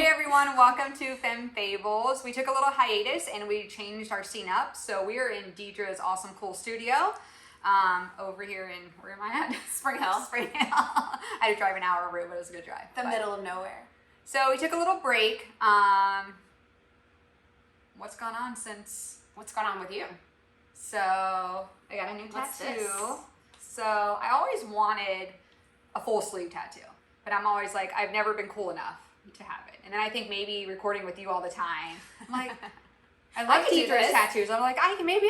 Hey everyone, welcome to Femme Fables. We took a little hiatus and we changed our scene up. So we are in Deidre's awesome, cool studio. Over here in, where am I at? Spring Hill. Spring Hill. I had to drive an hour route, but it was a good drive. Middle of nowhere. So we took a little break. What's gone on since? What's going on with you? So I got a new What's tattoo. this? So I always wanted a full sleeve tattoo, but I'm always like, I've never been cool enough to have it. And then I think maybe recording with you all the time, I'm like, I love Deidre's tattoos. I'm like, maybe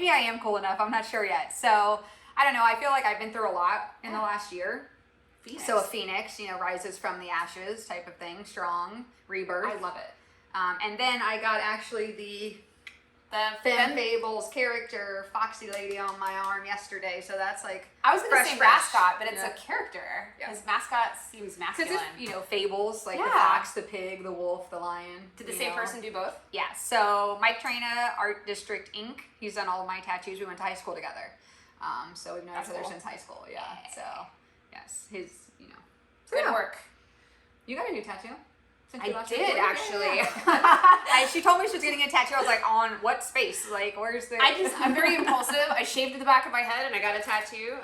I am cool enough. I'm not sure yet. So I don't know. I feel like I've been through a lot in the last year. Phoenix. So a phoenix, rises from the ashes type of thing, strong rebirth. I love it. And then I got actually the Femme Fables character, Foxy Lady, on my arm yesterday. So that's like, I was going to say mascot, but it's Yeah. a character. Yeah. His mascot seems masculine. because fables, like the Yeah. fox, the pig, the wolf, the lion. Did the same person do both? Yeah. So Mike Trina, Art District Inc. He's done all of my tattoos. We went to high school together. So we've known That's each other cool. since high school. Yeah. So yes, his, Good Yeah. work. You got a new tattoo? Since I you last did, recorded? actually. Yeah. She told me she was getting a tattoo. I was like, on what space? Like, where's the? I'm very impulsive. I shaved the back of my head and I got a tattoo.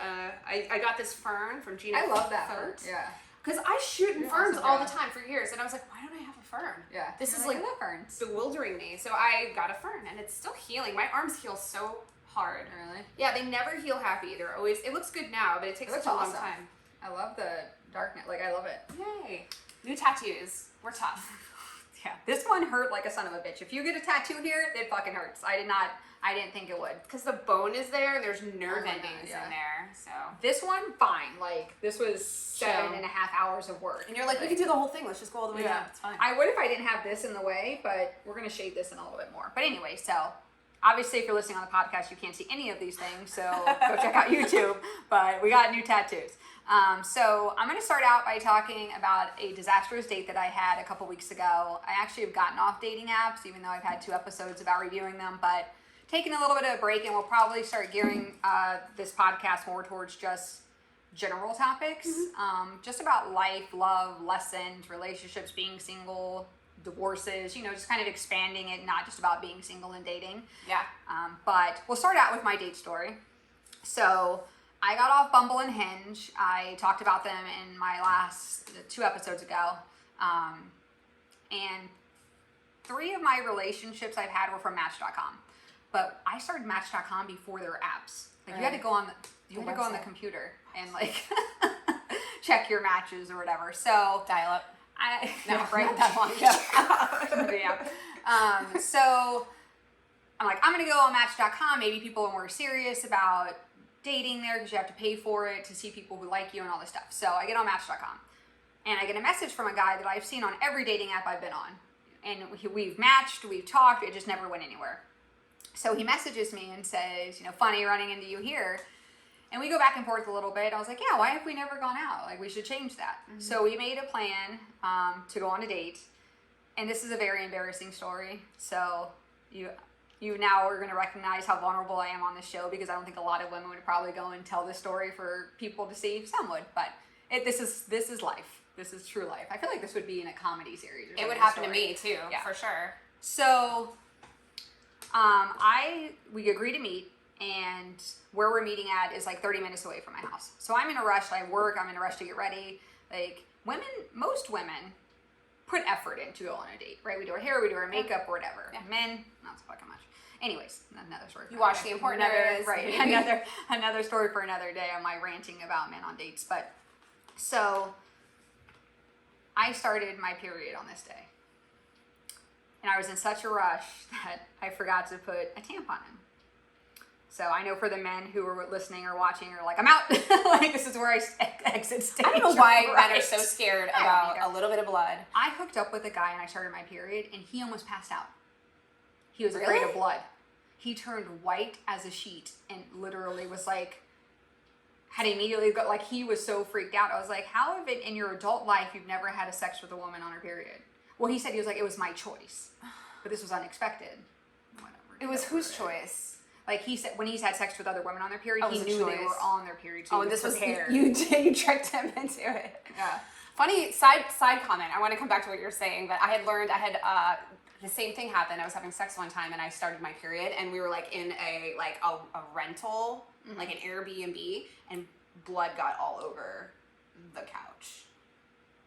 I got this fern from Gina. I love that Third. fern. Yeah. Because I shoot in You're ferns awesome, all yeah. the time for years, and I was like, why don't I have a fern? Yeah. This You're is I like love ferns. bewildering me. So I got a fern, and it's still healing. My arms heal so hard. Really? Yeah, they never heal happy. They're always. It looks good now, but it takes It such a looks long awesome. time. I love the darkness. Like, I love it. Yay! New tattoos. We're tough. Yeah, this one hurt like a son of a bitch. If you get a tattoo here, it fucking hurts. I didn't think it would. Because the bone is there, and there's nerve Oh my God, endings yeah. in there. So. This one, fine. Like, this was 7.5 hours of work. And you're like, we can do the whole thing. Let's just go all the way Yeah. down. It's fine. I would if I didn't have this in the way, but we're gonna shade this in a little bit more. But anyway, so obviously if you're listening on the podcast, you can't see any of these things, so go check out YouTube. But we got new tattoos. So I'm gonna start out by talking about a disastrous date that I had a couple weeks ago. I actually have gotten off dating apps, even though I've had 2 episodes about reviewing them, but taking a little bit of a break, and we'll probably start gearing this podcast more towards just general topics, just about life, love, lessons, relationships, being single, divorces, just kind of expanding it, not just about being single and dating. Yeah. But we'll start out with my date story. So I got off Bumble and Hinge. I talked about them in my last 2 episodes ago. And 3 of my relationships I've had were from Match.com. But I started Match.com before there were apps. Like, you had to go on the computer and like check your matches or whatever. So Dial up. no, right? That long ago. Yeah. So I'm like, I'm gonna go on Match.com. Maybe people are more serious about dating there because you have to pay for it to see people who like you and all this stuff. So I get on Match.com and I get a message from a guy that I've seen on every dating app I've been on, and we've matched, we've talked, it just never went anywhere. So he messages me and says, funny running into you here. And we go back and forth a little bit. I was like, yeah, why have we never gone out? Like, we should change that. Mm-hmm. So we made a plan to go on a date. And this is a very embarrassing story. So you now are going to recognize how vulnerable I am on this show, because I don't think a lot of women would probably go and tell this story for people to see. Some would, but this is life. This is true life. I feel like this would be in a comedy series. Or It would something, happen to story. me too, Yeah. for sure. So we agree to meet, and where we're meeting at is like 30 minutes away from my house. So I'm in a rush. I work. I'm in a rush to get ready. Like, most women put effort in to go on a date, right? We do our hair, we do our makeup, or whatever. Yeah. Men, not so fucking much. Anyways, another story. You watch the important areas. Right? Another story for another day on my ranting about men on dates. But so I started my period on this day. And I was in such a rush that I forgot to put a tampon in. So I know for the men who are listening or watching are like, I'm out. Like, this is where I exit stage. I don't know why right. men are so scared I don't about either. a little bit of blood. I hooked up with a guy and I started my period, and he almost passed out. He was Really? afraid of blood. He turned white as a sheet and literally was like, had immediately got, like, he was so freaked out. I was like, how have it in your adult life you've never had a sex with a woman on her period? Well, he said, he was like, it was my choice. But this was unexpected. Whatever. It was whose choice? Like, he said, when he's had sex with other women on their period, Oh, he it was a knew they choice. were on their period. So Oh, and this was prepared. you tricked him into it. Yeah. Funny side comment. I want to come back to what you're saying, but I had the same thing happened. I was having sex one time and I started my period and we were like in a rental, like an Airbnb, and blood got all over the couch.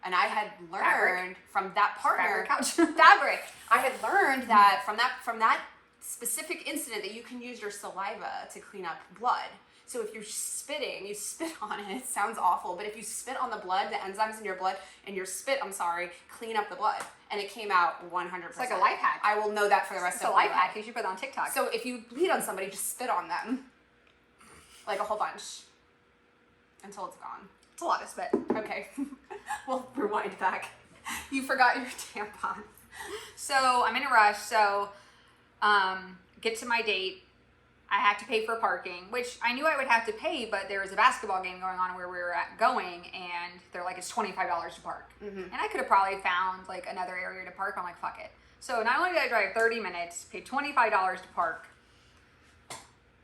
And I had learned from that partner, fabric. I had learned that from that specific incident that you can use your saliva to clean up blood. So if you're spitting, you spit on it. It sounds awful, but if you spit on the blood, the enzymes in your blood, and your spit, clean up the blood. And it came out 100%. It's like a life hack. I will know that for the rest of my life. It's a life hack you should put on TikTok. So if you bleed on somebody, just spit on them. Like a whole bunch. Until it's gone. It's a lot of spit. Okay. We'll rewind back. You forgot your tampon. So I'm in a rush. So get to my date. I had to pay for parking, which I knew I would have to pay, but there was a basketball game going on where we were going, and they're like, it's $25 to park. And I could have probably found like another area to park. I'm like, fuck it. So not only did I drive 30 minutes, pay $25 to park,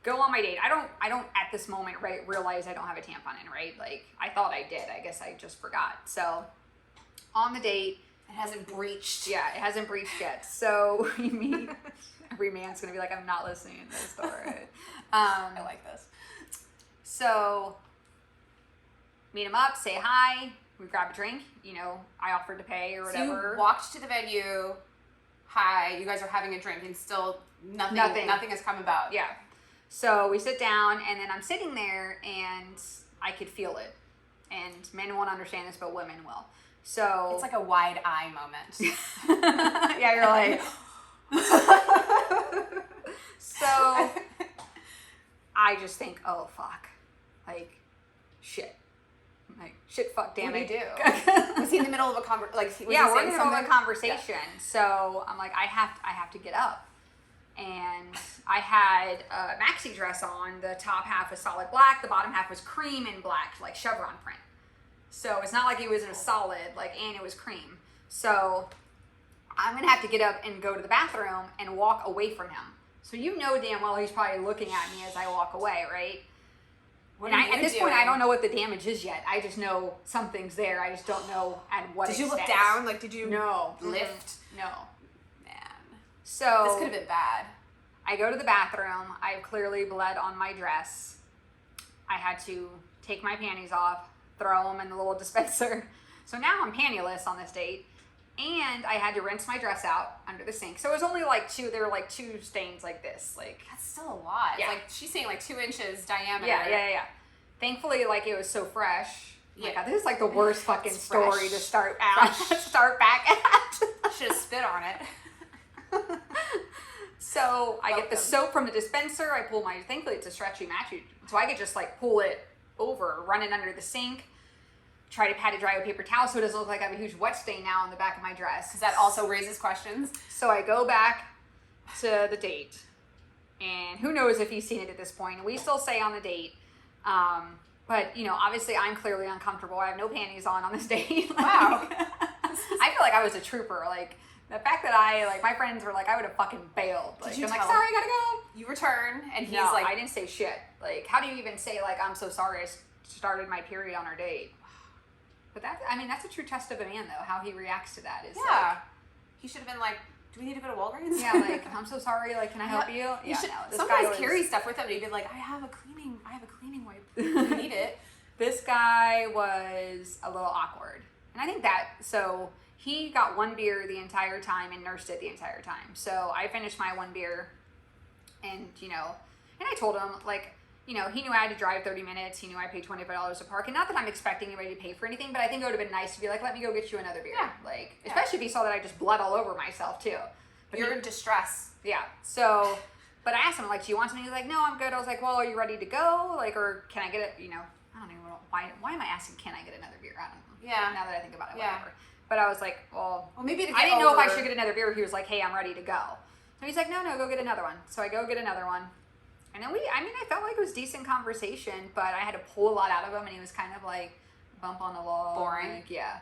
go on my date. I don't at this moment, right, realize I don't have a tampon in, right? Like, I thought I did. I guess I just forgot. So on the date. It hasn't breached. Yeah, it hasn't breached yet. So we meet. Every man's going to be like, I'm not listening to this story. I like this. So meet him up, say hi. We grab a drink. You know, I offered to pay or whatever. So you walked to the venue. Hi, you guys are having a drink, and still nothing has come about. Yeah. So we sit down, and then I'm sitting there, and I could feel it. And men won't understand this, but women will. So it's like a wide eye moment. Yeah, you're like. So I just think, oh fuck, like shit, fuck, damn what it. Do? Was he in the middle of a conversation? Yeah, we're in the middle of a conversation. Yeah. So I'm like, I have to get up. And I had a maxi dress on. The top half was solid black. The bottom half was cream and black, like chevron print. So it's not like it was in a solid, and it was cream. So I'm going to have to get up and go to the bathroom and walk away from him. So you know damn well he's probably looking at me as I walk away, right? At this point, I don't know what the damage is yet. I just know something's there. I just don't know at what extent. Did you look down? Like, did you lift? No. Man. So this could have been bad. I go to the bathroom. I clearly bled on my dress. I had to take my panties off, throw them in the little dispenser. So now I'm pantyless on this date. And I had to rinse my dress out under the sink. So it was only there were like two stains like this. Like, that's still a lot. Yeah. It's like, she's saying like 2 inches diameter. Yeah. Thankfully, it was so fresh. Yeah. Oh my God, this is like the worst fucking story to start back at. Should have spit on it. So I get the soap from the dispenser. I pull thankfully it's a stretchy matchy. So I could just pull it over, run it under the sink. Try to pat it dry with paper towel so it doesn't look like I have a huge wet stain now on the back of my dress. Because that also raises questions. So I go back to the date, and who knows if he's seen it at this point. We still say on the date, but obviously I'm clearly uncomfortable. I have no panties on this date. Wow. I feel like I was a trooper. The fact that my friends were like, I would have fucking bailed. I'm like, sorry, I gotta go. You return, and he's I didn't say shit. How do you even say I'm so sorry I started my period on our date? But that's a true test of a man, though. How he reacts to that is he should have been like, do we need to go to Walgreens? Yeah, I'm so sorry. Can I help you? Yeah, some guys carry stuff with them. And he'd be like, I have a cleaning wipe. You need it. This guy was a little awkward, and I think so he got one beer the entire time and nursed it the entire time. So I finished my one beer, and and I told him he knew I had to drive 30 minutes. He knew I paid $25 to park. And not that I'm expecting anybody to pay for anything, but I think it would have been nice to be like, let me go get you another beer. Yeah. Especially if he saw that I just bled all over myself, too. But you're in distress. Yeah. So, but I asked him, do you want something? He's like, no, I'm good. I was like, well, are you ready to go? Or can I get it? I don't even know. Why am I asking, can I get another beer? I don't know. Yeah. Now that I think about it, whatever. But I was like, well maybe I didn't know if I should get another beer. He was like, hey, I'm ready to go. So he's like, no, go get another one. So I go get another one. And then I felt like it was decent conversation, but I had to pull a lot out of him, and he was kind of bump on the log. Boring. Yeah.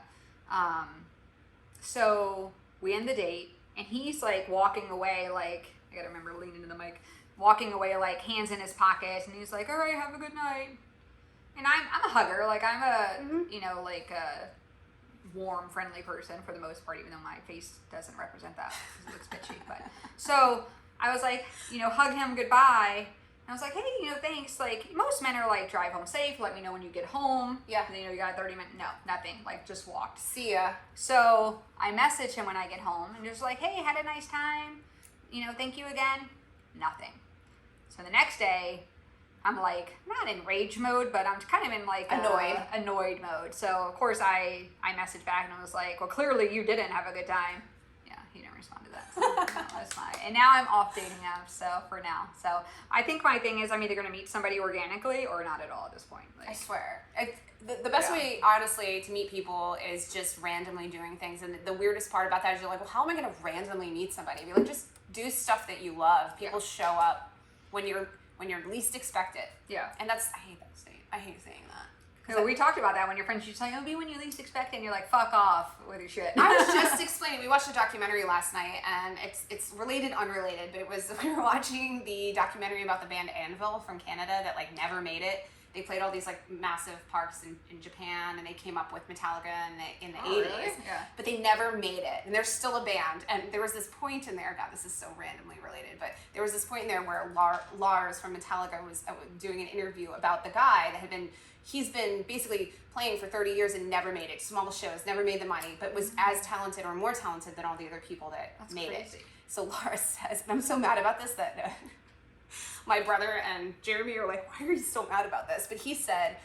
So we end the date, and he's walking away, I gotta remember leaning into the mic, walking away, hands in his pockets, and he's like, all right, have a good night. And I'm a hugger, I'm a, warm, friendly person for the most part, even though my face doesn't represent that because it looks bitchy. But so I was like, hug him goodbye. And I was like, hey, thanks. Like, most men are like, drive home safe. Let me know when you get home. Yeah. And, you got 30 minutes. No, nothing. Like, just walked. See ya. So I message him when I get home and just like, hey, had a nice time. Thank you again. Nothing. So the next day, I'm like, not in rage mode, but I'm kind of in like annoyed mode. So of course I messaged back and I was like, well, clearly you didn't have a good time. Yeah, he didn't respond to that. So no, that's fine. And now I'm off dating apps. So for now, so I think my thing is I'm either gonna meet somebody organically or not at all at this point. Like, I swear, the best way, honestly, to meet people is just randomly doing things. And the weirdest part about that is you're like, well, how am I gonna randomly meet somebody? Be like, just do stuff that you love. People show up when you're least expect it. Yeah. And I hate saying that. So we talked about that when your friends, she's like, be when you least expect it, and you're like, fuck off with your shit. I was just explaining, we watched a documentary last night, and it's related, unrelated, but we were watching the documentary about the band Anvil from Canada that like never made it. They played all these like massive parks in Japan, and they came up with Metallica in the 80s. Really? Yeah. But they never made it, and they're still a band. And there was this point in there, God, this is so randomly related, but there was this point in there where Lars from Metallica was doing an interview about the guy that he's been basically playing for 30 years and never made it. Small shows, never made the money, but was as talented or more talented than all the other people that made it. So Lars says, and I'm so mad about this that my brother and Jeremy are like, why are you so mad about this? But he said,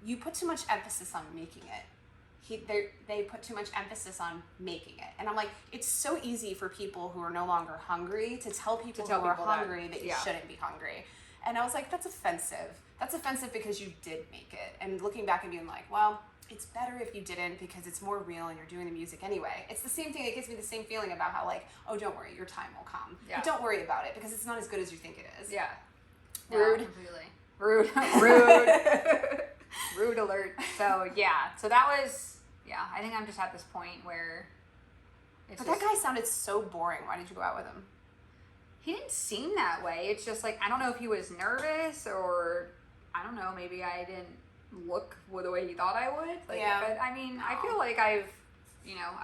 you put too much emphasis on making it. They put too much emphasis on making it. And I'm like, it's so easy for people who are no longer hungry to tell people who are hungry that you shouldn't be hungry. And I was like, that's offensive. That's offensive because you did make it. And looking back and being like, well, it's better if you didn't because it's more real and you're doing the music anyway. It's the same thing. It gives me the same feeling about how like, oh, don't worry, your time will come. Yeah. But don't worry about it because it's not as good as you think it is. Yeah. Rude. No, completely. Rude. Rude alert. So yeah. So that was, I think I'm just at this point where But that guy sounded so boring. Why did you go out with him? He didn't seem that way. It's just like, I don't know if he was nervous or I don't know, maybe I didn't look the way he thought I would. Like, but I mean, I feel like I've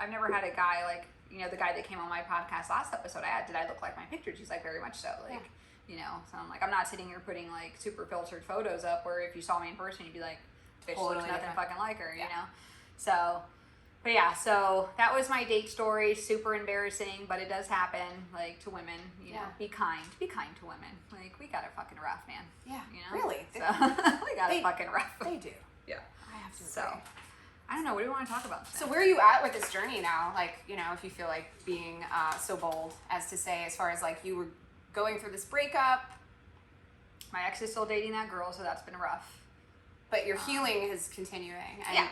never had a guy like, the guy that came on my podcast last episode did I look like my pictures? He's like, very much so. Like, so I'm like, I'm not sitting here putting like super filtered photos up where if you saw me in person, you'd be like, bitch looks nothing fucking like her, you know? So, but so that was my date story. Super embarrassing, but it does happen, like, to women, you know, be kind to women. Like, we got it fucking rough, man. Yeah, really? So, we got it fucking rough. They do. Yeah. I have to So, I don't know, what do we want to talk about today? So where are you at with this journey now? Like, if you feel like being so bold as to say, as far as like you were going through this breakup. My ex is still dating that girl, so that's been rough. But your healing is continuing. And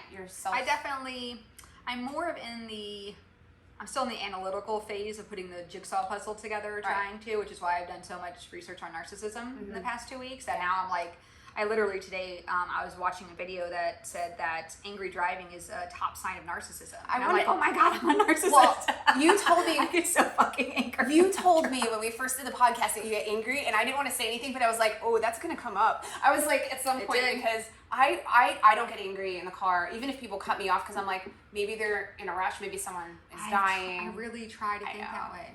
I'm more of I'm still in the analytical phase of putting the jigsaw puzzle together, trying to, which is why I've done so much research on narcissism in the past 2 weeks, that now I'm like, I literally today, I was watching a video that said that angry driving is a top sign of narcissism. I'm like, oh my God, I'm a narcissist. Well, you told me. I get so fucking angry. You told me when we first did the podcast that you get angry, and I didn't want to say anything, but I was like, oh, that's going to come up. I was like, at some point, because I don't get angry in the car, even if people cut me off, because I'm like, maybe they're in a rush, maybe someone is dying. I really try to think that way.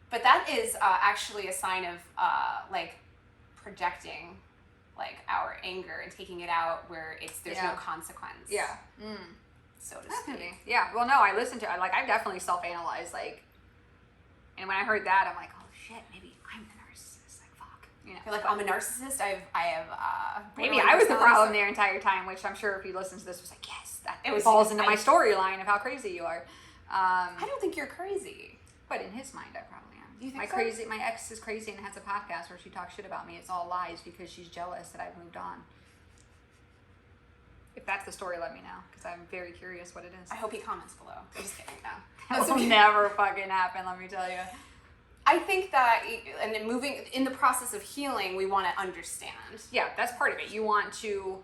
But that is actually a sign of like projecting like our anger and taking it out where there's no consequence. Yeah. So to Definitely. speak. Yeah. Well, no, I listened to it. Like, I definitely self-analyzed, like, and when I heard that, I'm like, oh shit, maybe I'm the narcissist. Like, fuck. You're like, I'm a narcissist. I have maybe I was the problem the entire time, which I'm sure if you listen to this was like, yes, that falls into my storyline of how crazy you are. I don't think you're crazy. But in his mind, I probably am. You think My ex is crazy and has a podcast where she talks shit about me. It's all lies because she's jealous that I've moved on. If that's the story, let me know, because I'm very curious what it is. I hope he comments below. I'm just kidding. No. That will never fucking happen, let me tell you. I think that, and then moving, in the process of healing, we want to understand. Yeah, that's part of it. You want to,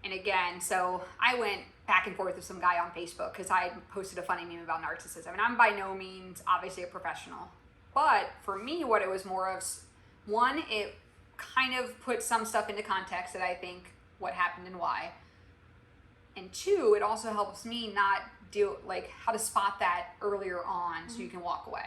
and again, so I went back and forth with some guy on Facebook because I posted a funny meme about narcissism. And I'm by no means, obviously, a professional. But for me, what it was more of, one, it kind of put some stuff into context that I think what happened and why. And two, it also helps me not deal, like, how to spot that earlier on so you can walk away.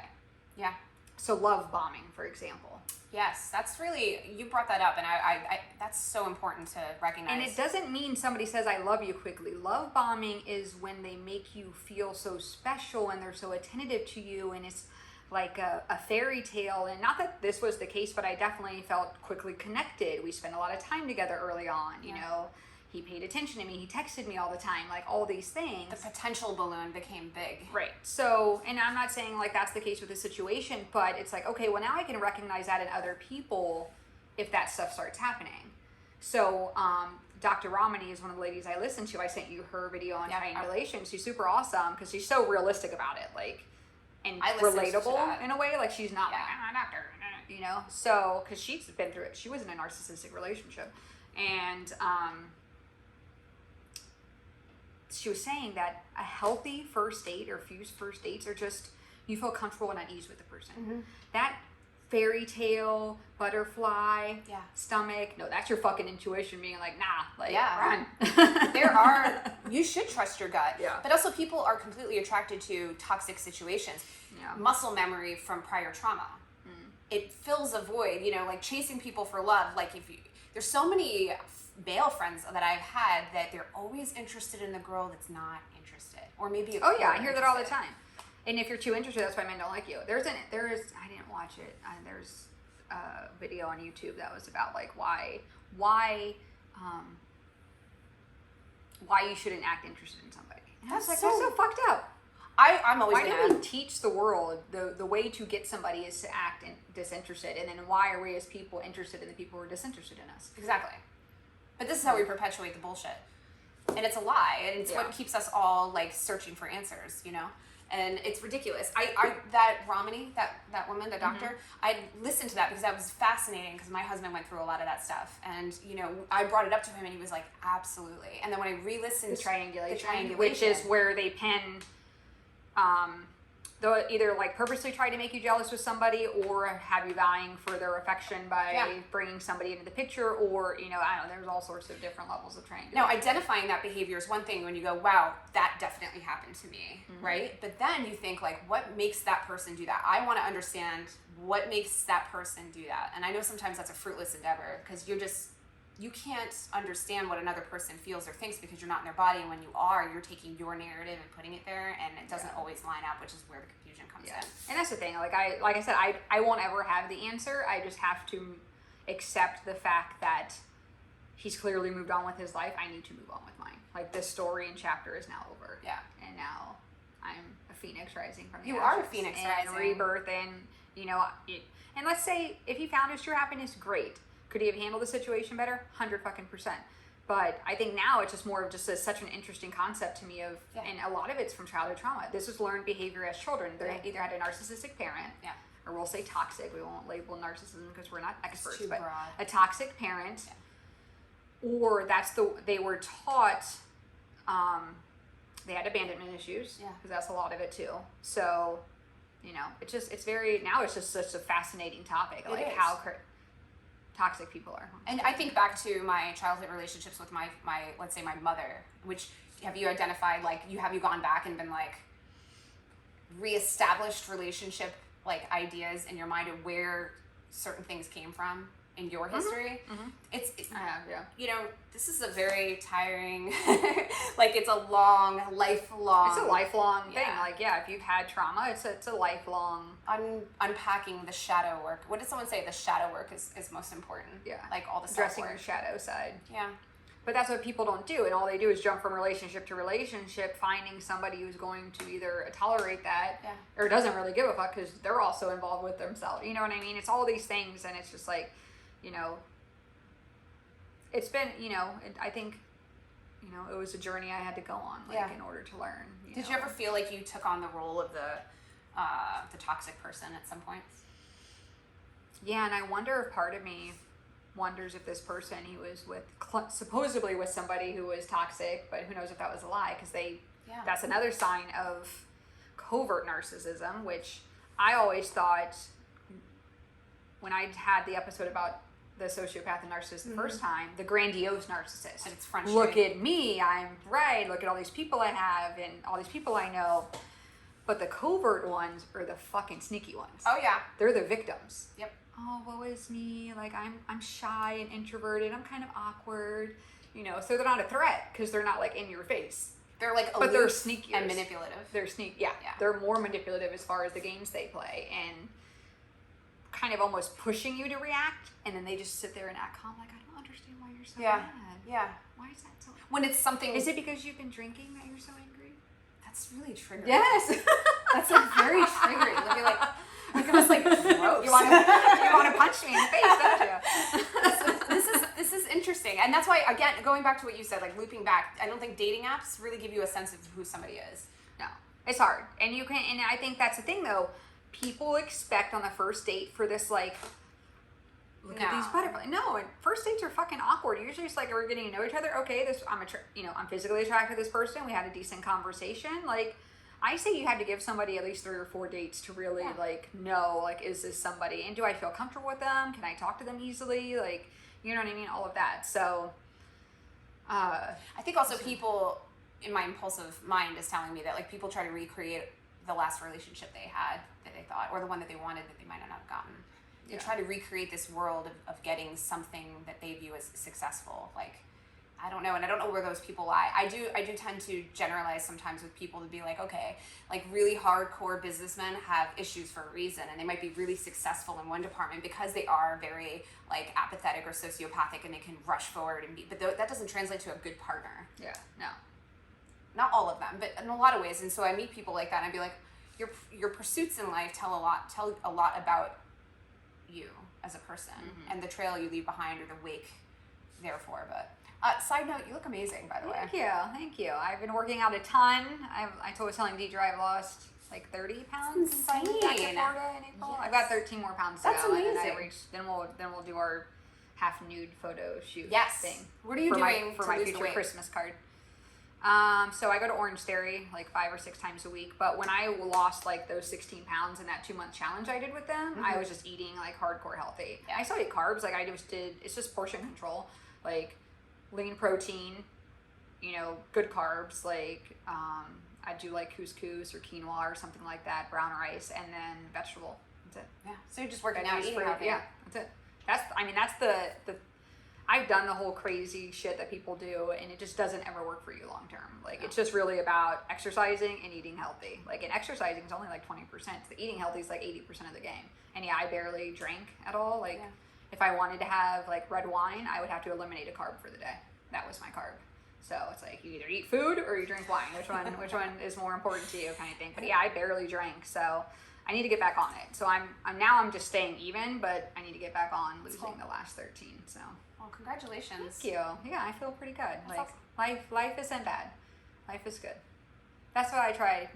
Yeah. So love bombing, for example. Yes, that's really, you brought that up, and I that's so important to recognize. And it doesn't mean somebody says I love you quickly. Love bombing is when they make you feel so special and they're so attentive to you, and it's like a fairy tale. And not that this was the case, but I definitely felt quickly connected. We spent a lot of time together early on, you know. He paid attention to me. He texted me all the time, like all these things. The potential balloon became big. Right. So, and I'm not saying like that's the case with the situation, but it's like, okay, well now I can recognize that in other people if that stuff starts happening. So, Dr. Ramani is one of the ladies I listen to. I sent you her video on triangulation. She's super awesome because she's so realistic about it, like, and relatable in a way. Like she's not like, I'm a doctor, you know? So, because she's been through it. She was in a narcissistic relationship. And, she was saying that a healthy first date or few first dates are just, you feel comfortable and at ease with the person. Mm-hmm. That fairy tale, butterfly, stomach, no, that's your fucking intuition being like, nah, like, run. You should trust your gut. Yeah. But also people are completely attracted to toxic situations. Yeah. Muscle memory from prior trauma. Mm. It fills a void, you know, like chasing people for love. Like there's so many male friends that I've had that they're always interested in the girl that's not interested, or maybe I hear that all the time. And if you're too interested, that's why men don't like you. There is I didn't watch it. There's a video on YouTube that was about like why you shouldn't act interested in somebody. And I was like, that's so fucked up. I'm always why do we teach the world the way to get somebody is to act disinterested, and then why are we as people interested in the people who are disinterested in us? Exactly. But this is how we perpetuate the bullshit. And it's a lie. And it's what keeps us all like searching for answers, you know? And it's ridiculous. That Ramani, that woman, the doctor, I listened to that because that was fascinating because my husband went through a lot of that stuff. And, you know, I brought it up to him and he was like, absolutely. And then when I re-listened the triangulation, which is where they pin, they'll either like purposely try to make you jealous with somebody or have you vying for their affection by bringing somebody into the picture, or, you know, I don't know, there's all sorts of different levels of triangulation. Now, identifying that behavior is one thing when you go, wow, that definitely happened to me, right? But then you think like, what makes that person do that? I want to understand what makes that person do that. And I know sometimes that's a fruitless endeavor because you can't understand what another person feels or thinks because you're not in their body, and when you are, you're taking your narrative and putting it there, and it doesn't always line up, which is where the confusion comes in. And that's the thing. Like I said, I won't ever have the answer. I just have to accept the fact that he's clearly moved on with his life. I need to move on with mine. Like this story and chapter is now over. Yeah. And now I'm a phoenix rising from the ashes. You are a phoenix rising. And rebirth, and you know, and let's say if he found his true happiness, great. Could he have handled the situation better? 100%. But I think now it's just more of just such an interesting concept to me of, and a lot of it's from childhood trauma. This is learned behavior as children. They either had a narcissistic parent, or we'll say toxic. We won't label narcissism because we're not experts, but broad. A toxic parent, or they were taught, they had abandonment issues, because that's a lot of it too. So, you know, it's just such a fascinating topic, like how toxic people are. And I think back to my childhood relationships with my let's say my mother, which have you identified, like have you gone back and been like reestablished relationship like ideas in your mind of where certain things came from in your history? It's I have, you know, this is a very tiring like it's a lifelong thing. Like if you've had trauma, it's a lifelong unpacking the shadow work. What did someone say? The shadow work is most important. Like all the addressing your shadow side. Yeah. But that's what people don't do, and all they do is jump from relationship to relationship, finding somebody who's going to either tolerate that or doesn't really give a fuck because they're also involved with themselves. You know what I mean? It's all these things, and it's just like, you know, it's been, you know, I think, you know, it was a journey I had to go on, like, in order to learn. Did you ever feel like you took on the role of the toxic person at some point? Yeah, and I wonder if part of me wonders if this person he was with, supposedly with somebody who was toxic, but who knows if that was a lie, because that's another sign of covert narcissism, which I always thought, when I had the episode about the sociopath and narcissist the first time, the grandiose narcissist. And it's front Look straight. at me, I'm right. Look at all these people I have and all these people I know. But the covert ones are the fucking sneaky ones. Oh yeah. They're the victims. Yep. Oh, woe is me. Like I'm shy and introverted. I'm kind of awkward. You know, so they're not a threat because they're not like in your face. They're like But they're aloof sneaky and manipulative. They're yeah. Yeah. They're more manipulative as far as the games they play and kind of almost pushing you to react, and then they just sit there and act calm. Like, I don't understand why you're so Yeah. mad. Yeah. Why is that so? When it's something. Is it because you've been drinking that you're so angry? That's really triggering. Yes. That's like very triggering. They'll be like almost like gross. You want to punch me in the face, don't you? This is interesting, and that's why, again, going back to what you said, like looping back, I don't think dating apps really give you a sense of who somebody is. No, it's hard, and you can. And I think that's the thing, though. People expect on the first date for this, like, look at these butterflies. No, and first dates are fucking awkward. Usually, it's like we're getting to know each other. Okay, I'm physically attracted to this person. We had a decent conversation. Like, I say you had to give somebody at least 3 or 4 dates to really like know, like, is this somebody, and do I feel comfortable with them? Can I talk to them easily? Like, you know what I mean? All of that. So, I think also people in my impulsive mind is telling me that like people try to recreate the last relationship they had that they thought, or the one that they wanted that they might not have gotten. They try to recreate this world of getting something that they view as successful. Like, I don't know, and I don't know where those people lie. I do tend to generalize sometimes with people to be like, okay, like really hardcore businessmen have issues for a reason, and they might be really successful in one department because they are very like apathetic or sociopathic, and they can rush forward and be. But that doesn't translate to a good partner. yeah, no. Not all of them, but in a lot of ways. And so I meet people like that, and I'd be like, your pursuits in life tell a lot about you as a person, and the trail you leave behind, or the wake, therefore. But side note, you look amazing, by the way. Thank you. I've been working out a ton. I was telling Deidre I've lost like 30 pounds since I moved back to Florida in April. Yes. I've got 13 more pounds to That's go. amazing. And then we'll do our half nude photo shoot thing. What are you for doing for to my lose the future weight? Christmas card? So I go to Orange Theory like 5 or 6 times a week. But when I lost like those 16 pounds in that 2-month challenge I did with them, I was just eating like hardcore healthy. Yeah. I still eat carbs. Like it's just portion control. Like lean protein, good carbs. Like I do like couscous or quinoa or something like that, brown rice, and then vegetable. That's it. Yeah. So you're just working Veggies out, eating for- healthy. Yeah, that's it. That's the I've done the whole crazy shit that people do, and it just doesn't ever work for you long term. Like, it's just really about exercising and eating healthy. Like, and exercising is only like 20%. The eating healthy is like 80% of the game. And yeah, I barely drank at all. Like, if I wanted to have like red wine, I would have to eliminate a carb for the day. That was my carb. So it's like you either eat food or you drink wine. Which one is more important to you, kind of thing. But yeah, I barely drank, so I need to get back on it. So I'm just staying even, but I need to get back on losing the last 13. So. Well, congratulations. Thank you. Yeah, I feel pretty good. That's like awesome. life isn't bad. Life is good. That's what I try.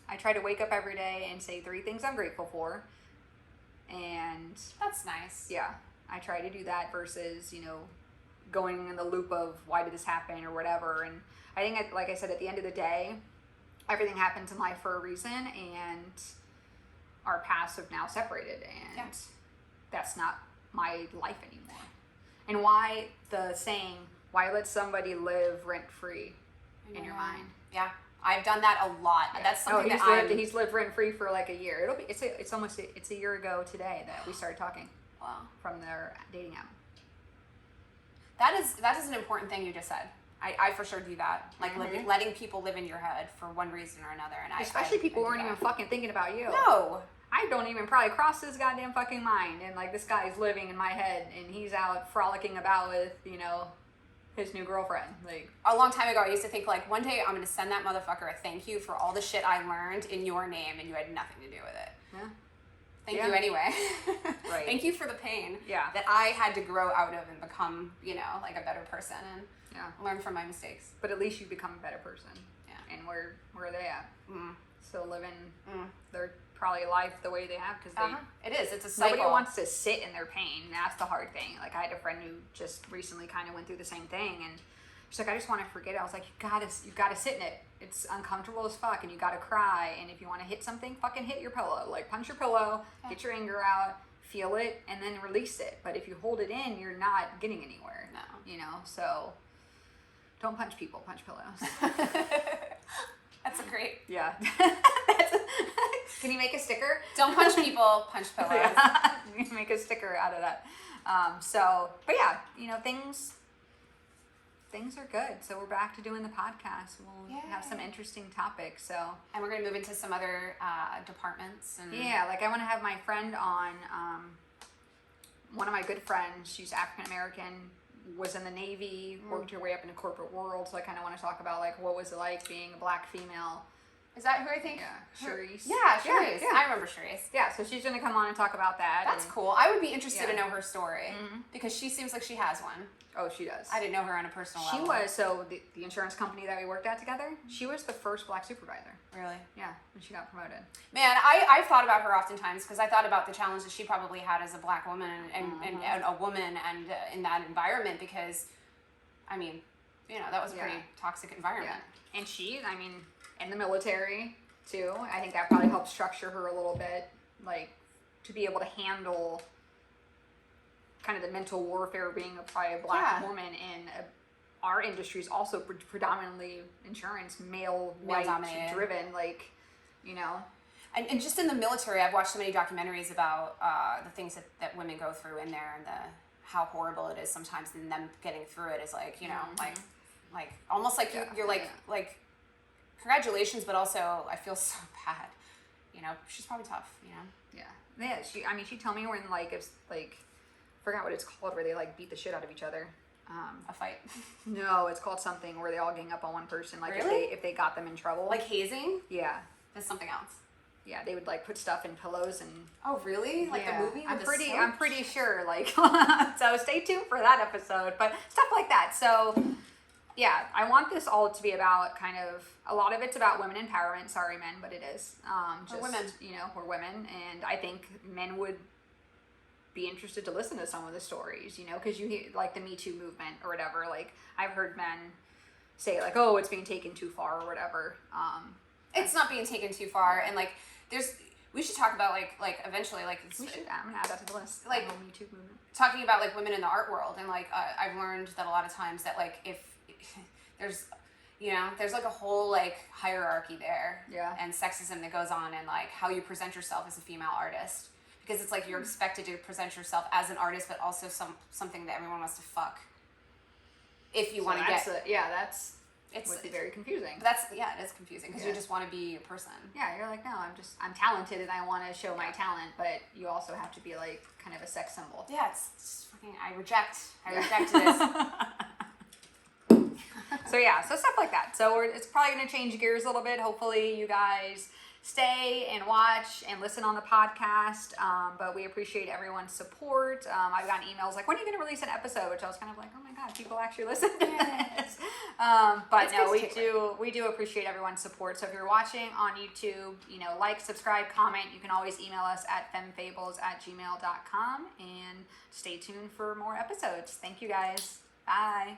I try to wake up every day and say 3 things I'm grateful for. And That's nice. yeah, I try to do that versus going in the loop of why did this happen or whatever. And I think, like I said, at the end of the day, everything happens in life for a reason, and our paths have now separated, and that's not my life anymore. And why the saying, why let somebody live rent-free in your mind? Yeah, I've done that a lot. Yeah. That's something he's lived rent-free for like a year. It's a year ago today that we started talking. Wow. From their dating app. That is an important thing you just said. I for sure do that. Like letting people live in your head for one reason or another. And especially people I who aren't even fucking thinking about you. No. I don't even probably cross his goddamn fucking mind, and like this guy's living in my head, and he's out frolicking about with his new girlfriend. Like A long time ago, I used to think like one day I'm gonna send that motherfucker a thank you for all the shit I learned in your name, and you had nothing to do with it. yeah. Thank you anyway. Right. Thank you for the pain Yeah. that I had to grow out of and become, like a better person and learn from my mistakes. But at least you become a better person. Yeah. And where are they at? Mm. Still living their probably life the way they have, because It is. It's a cycle. nobody wants to sit in their pain. That's the hard thing. Like I had a friend who just recently kind of went through the same thing, and she's like, I just want to forget it. I was like, you gotta sit in it. It's uncomfortable as fuck, and you gotta cry. And if you want to hit something, fucking hit your pillow. Like punch your pillow, get your anger out, feel it, and then release it. But if you hold it in, you're not getting anywhere. No. You know, so don't punch people, punch pillows. That's a great. Yeah. Can you make a sticker? Don't punch people, punch pillows. Yeah. You can make a sticker out of that. But yeah, you know, things are good. So we're back to doing the podcast. We'll have some interesting topics. So, and we're gonna move into some other departments. And yeah, like I want to have my friend on. One of my good friends, she's African American, was in the Navy, worked her way up in the corporate world. So I kind of want to talk about like what was it like being a Black female. Is that who I think? Yeah, Charisse. Yeah, Charisse. Yeah. I remember Charisse. Yeah, so she's gonna come on and talk about that. That's cool. I would be interested to Yeah. know her story because she seems like she has one. Oh, she does. I didn't know her on a personal She level. was, so the insurance company that we worked at together, she was the first Black supervisor. Really? Yeah, when she got promoted. Man, I've thought about her oftentimes because I thought about the challenge that she probably had as a Black woman and a woman and in that environment because, I mean, you know, that was a pretty toxic environment. Yeah. And she, I mean, in the military too, I think that probably helped structure her a little bit, like to be able to handle kind of the mental warfare of being probably a Black woman in our industry is also predominantly insurance, male white dominated. driven, like, you know. And just in the military, I've watched so many documentaries about the things that women go through in there and how horrible it is sometimes, and them getting through it is like, you know, like almost like you're like congratulations, but also I feel so bad. You know, she's probably tough, you know? Yeah. Yeah, she told me when like, it's like, I forgot what it's called, where they like beat the shit out of each other. A fight. No, it's called something where they all gang up on one person. Like Really? if they got them in trouble. Like hazing? Yeah. That's something else. Yeah, they would like put stuff in pillows and. Oh really? Like the movie? I'm with the I'm soap? pretty sure. Like, so stay tuned for that episode. But stuff like that. So, yeah, I want this all to be about kind of a lot of it's about women empowerment. Sorry, men, but it is. We're women. You know, we're women, and I think men would be interested to listen to some of the stories, you know, because you hear like the Me Too movement or whatever. Like I've heard men say like, "Oh, it's being taken too far" or whatever. It's not being taken too far, and like we should talk about like eventually like we should. I'm gonna add that to the list. Like the whole Me Too movement. Talking about like women in the art world, and like I've learned that a lot of times that like if there's there's like a whole like hierarchy there, and sexism that goes on, and like how you present yourself as a female artist. Because it's like you're expected to present yourself as an artist, but also something that everyone wants to fuck. If you want to get, it would be very confusing. It is confusing because you just want to be a person. Yeah, you're like, no, I'm talented and I want to show my talent, but you also have to be like kind of a sex symbol. Yeah, it's fucking. I reject this. So stuff like that. So it's probably going to change gears a little bit. Hopefully you guys stay and watch and listen on the podcast, but we appreciate everyone's support. I've gotten emails like, when are you going to release an episode? Which I was kind of like, oh my god, people actually listen to this. But no, we do appreciate everyone's support. So if you're watching on YouTube, like, subscribe, comment. You can always email us at femfables@gmail.com, and stay tuned for more episodes. Thank you guys. Bye.